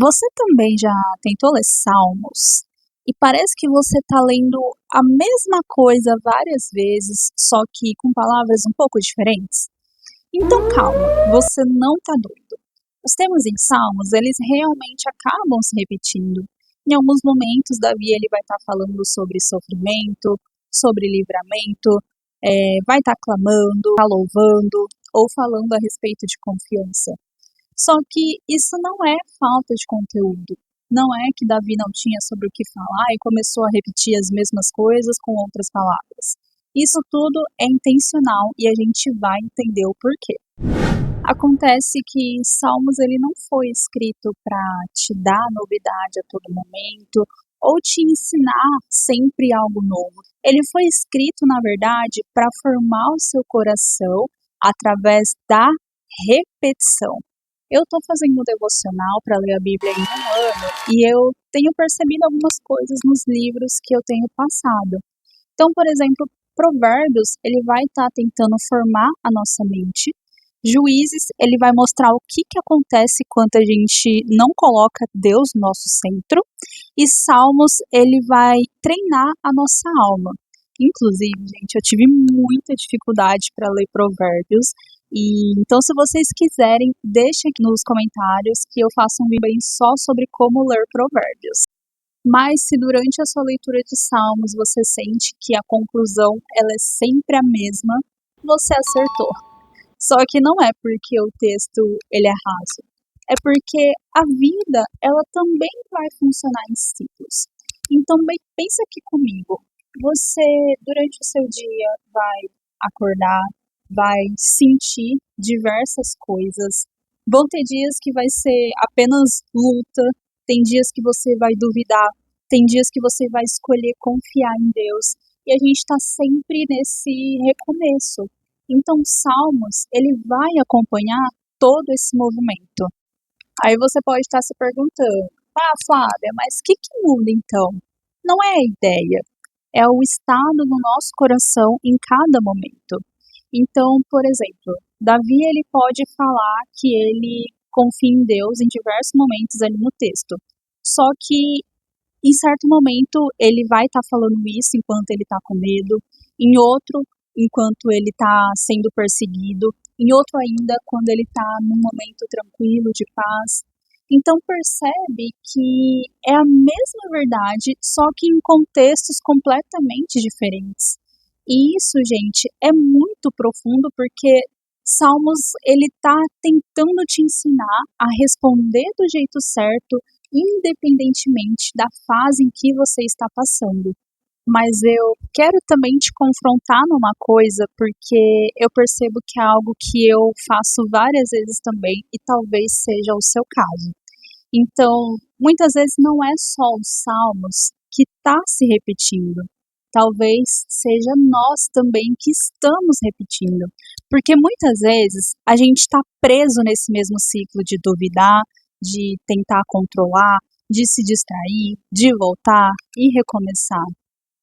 Você também já tentou ler Salmos e parece que você está lendo a mesma coisa várias vezes, só que com palavras um pouco diferentes? Então calma, você não está doido. Os temas em Salmos, eles realmente acabam se repetindo. Em alguns momentos, Davi ele vai estar falando sobre sofrimento, sobre livramento, vai estar clamando, tá louvando ou falando a respeito de confiança. Só que isso não é falta de conteúdo. Não é que Davi não tinha sobre o que falar e começou a repetir as mesmas coisas com outras palavras. Isso tudo é intencional e a gente vai entender o porquê. Acontece que Salmos ele não foi escrito para te dar novidade a todo momento ou te ensinar sempre algo novo. Ele foi escrito, na verdade, para formar o seu coração através da repetição. Eu estou fazendo um devocional para ler a Bíblia em um ano e eu tenho percebido algumas coisas nos livros que eu tenho passado. Então, por exemplo, Provérbios, ele vai estar tentando formar a nossa mente. Juízes, ele vai mostrar o que acontece quando a gente não coloca Deus no nosso centro. E Salmos, ele vai treinar a nossa alma. Inclusive, gente, eu tive muita dificuldade para ler Provérbios. E então, se vocês quiserem, deixem aqui nos comentários que eu faço um vídeo bem só sobre como ler Provérbios. Mas se durante a sua leitura de Salmos você sente que a conclusão ela é sempre a mesma, você acertou. Só que não é porque o texto ele é raso, é porque a vida ela também vai funcionar em ciclos. Então pensa aqui comigo, você durante o seu dia vai acordar, vai sentir diversas coisas, vão ter dias que vai ser apenas luta, tem dias que você vai duvidar, tem dias que você vai escolher confiar em Deus, e a gente está sempre nesse recomeço. Então, Salmos, ele vai acompanhar todo esse movimento. Aí você pode estar se perguntando, Flávia, mas o que muda então? Não é a ideia, é o estado do nosso coração em cada momento. Então, por exemplo, Davi, ele pode falar que ele confia em Deus em diversos momentos ali no texto. Só que, em certo momento, ele vai estar falando isso enquanto ele está com medo, em outro, enquanto ele está sendo perseguido, em outro ainda, quando ele está num momento tranquilo, de paz. Então percebe que é a mesma verdade, só que em contextos completamente diferentes. E isso, gente, é muito profundo porque Salmos, ele tá tentando te ensinar a responder do jeito certo, independentemente da fase em que você está passando. Mas eu quero também te confrontar numa coisa, porque eu percebo que é algo que eu faço várias vezes também, e talvez seja o seu caso. Então, muitas vezes não é só os salmos que está se repetindo. Talvez seja nós também que estamos repetindo. Porque muitas vezes a gente está preso nesse mesmo ciclo de duvidar, de tentar controlar, de se distrair, de voltar e recomeçar.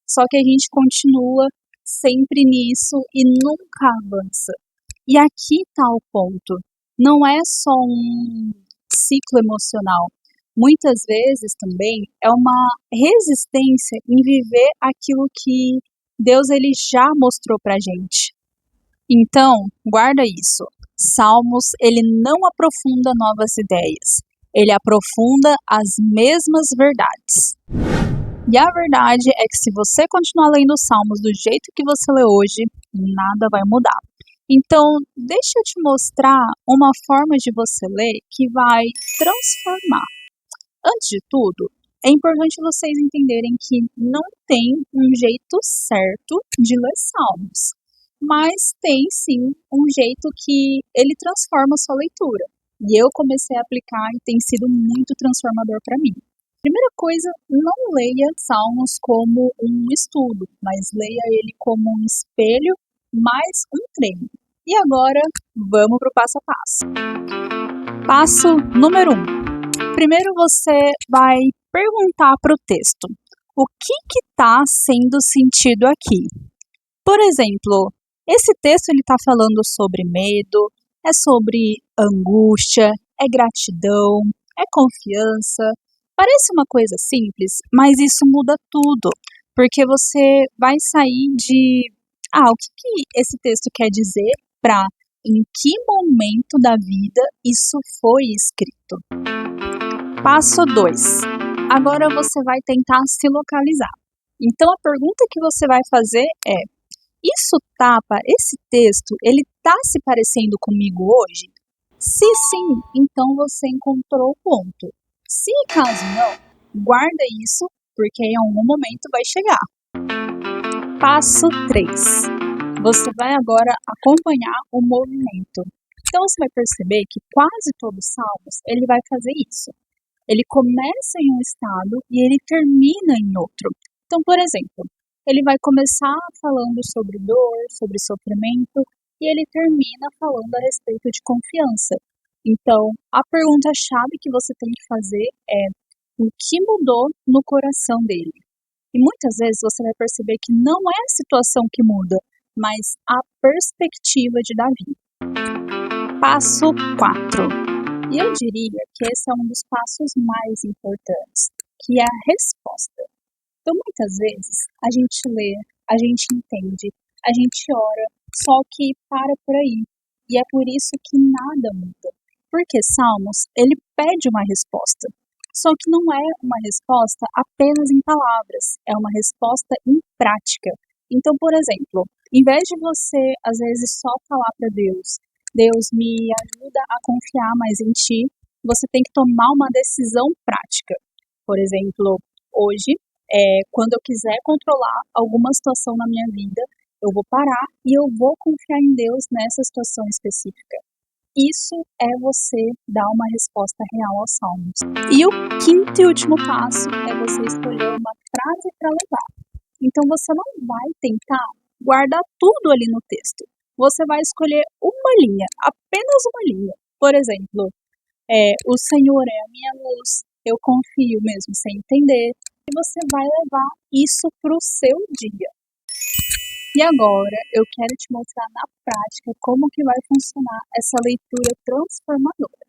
Só que a gente continua sempre nisso e nunca avança. E aqui está o ponto. Não é só um ciclo emocional. Muitas vezes também é uma resistência em viver aquilo que Deus ele já mostrou pra gente. Então, guarda isso. Salmos, ele não aprofunda novas ideias. Ele aprofunda as mesmas verdades. E a verdade é que se você continuar lendo os Salmos do jeito que você lê hoje, nada vai mudar. Então, deixa eu te mostrar uma forma de você ler que vai transformar. Antes de tudo, é importante vocês entenderem que não tem um jeito certo de ler Salmos, mas tem sim um jeito que ele transforma a sua leitura. E eu comecei a aplicar e tem sido muito transformador para mim. Primeira coisa, não leia Salmos como um estudo, mas leia ele como um espelho mais um treino. E agora, vamos para o passo a passo. Passo número 1. Primeiro você vai perguntar para o texto, o que está sendo sentido aqui? Por exemplo, esse texto está falando sobre medo, é sobre angústia, é gratidão, é confiança. Parece uma coisa simples, mas isso muda tudo, porque você vai sair de, o que que esse texto quer dizer para em que momento da vida isso foi escrito. Passo 2. Agora você vai tentar se localizar. Então a pergunta que você vai fazer é: esse texto, ele tá se parecendo comigo hoje? Se sim, então você encontrou o ponto. Se caso não, guarda isso, porque em algum momento vai chegar. Passo 3. Você vai agora acompanhar o movimento. Então você vai perceber que quase todos os salmos, ele vai fazer isso. Ele começa em um estado e ele termina em outro. Então, por exemplo, ele vai começar falando sobre dor, sobre sofrimento, e ele termina falando a respeito de confiança. Então, a pergunta-chave que você tem que fazer é: o que mudou no coração dele? E muitas vezes você vai perceber que não é a situação que muda, mas a perspectiva de Davi. Passo 4. E eu diria que esse é um dos passos mais importantes, que é a resposta. Então, muitas vezes, a gente lê, a gente entende, a gente ora, só que para por aí. E é por isso que nada muda. Porque Salmos, ele pede uma resposta. Só que não é uma resposta apenas em palavras, é uma resposta em prática. Então, por exemplo, em vez de você, às vezes, só falar para Deus: Deus, me ajuda a confiar mais em Ti, você tem que tomar uma decisão prática. Por exemplo, hoje, quando eu quiser controlar alguma situação na minha vida, eu vou parar e eu vou confiar em Deus nessa situação específica. Isso é você dar uma resposta real aos salmos. E o quinto e último passo é você escolher uma frase para levar. Então você não vai tentar guardar tudo ali no texto. Você vai escolher uma linha, apenas uma linha. Por exemplo, o Senhor é a minha luz, eu confio mesmo sem entender. E você vai levar isso para o seu dia. E agora eu quero te mostrar na prática como que vai funcionar essa leitura transformadora.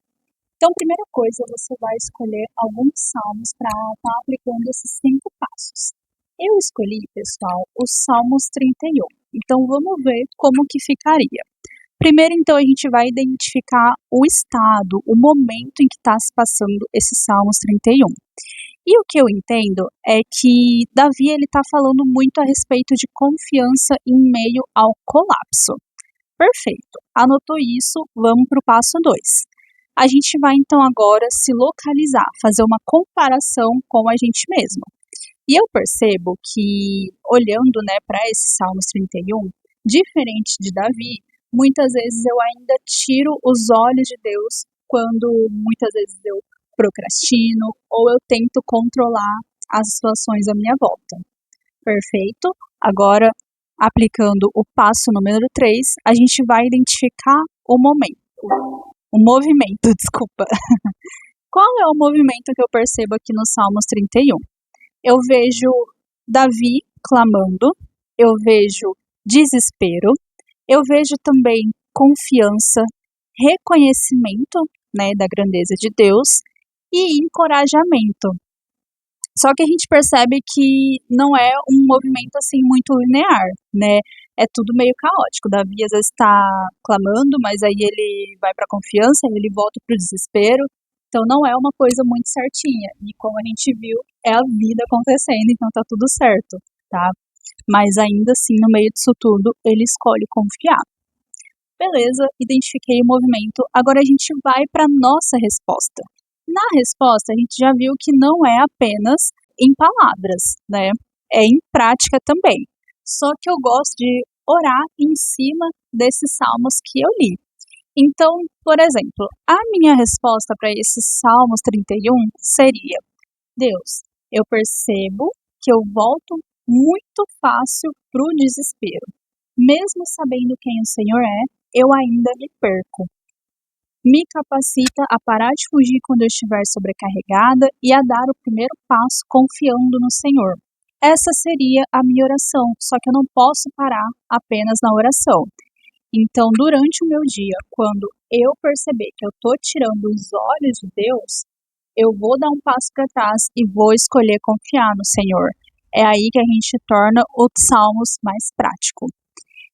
Então, primeira coisa, você vai escolher alguns salmos para estar aplicando esses 5 passos. Eu escolhi, pessoal, os Salmos 31. Então, vamos ver como que ficaria. Primeiro, então, a gente vai identificar o estado, o momento em que está se passando esses Salmos 31. E o que eu entendo é que Davi ele está falando muito a respeito de confiança em meio ao colapso. Perfeito. Anotou isso, vamos para o passo 2. A gente vai então agora se localizar, fazer uma comparação com a gente mesmo. E eu percebo que, olhando para esses Salmos 31, diferente de Davi, muitas vezes eu ainda tiro os olhos de Deus quando muitas vezes eu procrastino ou eu tento controlar as situações à minha volta. Perfeito? Agora, aplicando o passo número 3, a gente vai identificar o movimento, desculpa. Qual é o movimento que eu percebo aqui no Salmos 31? Eu vejo Davi clamando, eu vejo desespero, eu vejo também confiança, reconhecimento da grandeza de Deus e encorajamento. Só que a gente percebe que não é um movimento assim muito linear, É tudo meio caótico. Davi às vezes está clamando, mas aí ele vai para a confiança, aí ele volta para o desespero. Então não é uma coisa muito certinha. E como a gente viu, é a vida acontecendo, então tá tudo certo, tá? Mas ainda assim, no meio disso tudo, ele escolhe confiar. Beleza, identifiquei o movimento. Agora a gente vai para nossa resposta. Na resposta, a gente já viu que não é apenas em palavras, É em prática também. Só que eu gosto de orar em cima desses salmos que eu li. Então, por exemplo, a minha resposta para esses Salmos 31 seria: Deus, eu percebo que eu volto muito fácil para o desespero. Mesmo sabendo quem o Senhor é, eu ainda me perco. Me capacita a parar de fugir quando eu estiver sobrecarregada e a dar o primeiro passo confiando no Senhor. Essa seria a minha oração, só que eu não posso parar apenas na oração. Então, durante o meu dia, quando eu perceber que eu estou tirando os olhos de Deus, eu vou dar um passo para trás e vou escolher confiar no Senhor. É aí que a gente torna os salmos mais prático.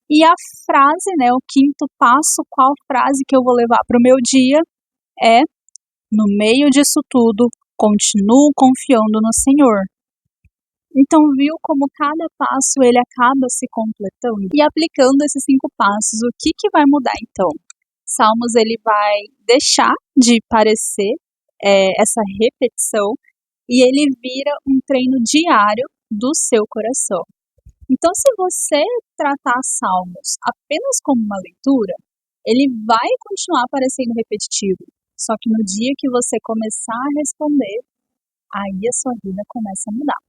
E a frase, né, o quinto passo, qual frase que eu vou levar para o meu dia é: no meio disso tudo, continuo confiando no Senhor. Então, viu como cada passo ele acaba se completando? E aplicando esses 5 passos, o que vai mudar então? Salmos ele vai deixar de parecer essa repetição e ele vira um treino diário do seu coração. Então, se você tratar Salmos apenas como uma leitura, ele vai continuar parecendo repetitivo. Só que no dia que você começar a responder, aí a sua vida começa a mudar.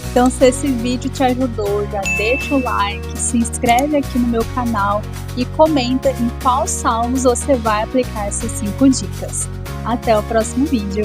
Então, se esse vídeo te ajudou, já deixa o like, se inscreve aqui no meu canal e comenta em qual salmos você vai aplicar essas 5 dicas. Até o próximo vídeo!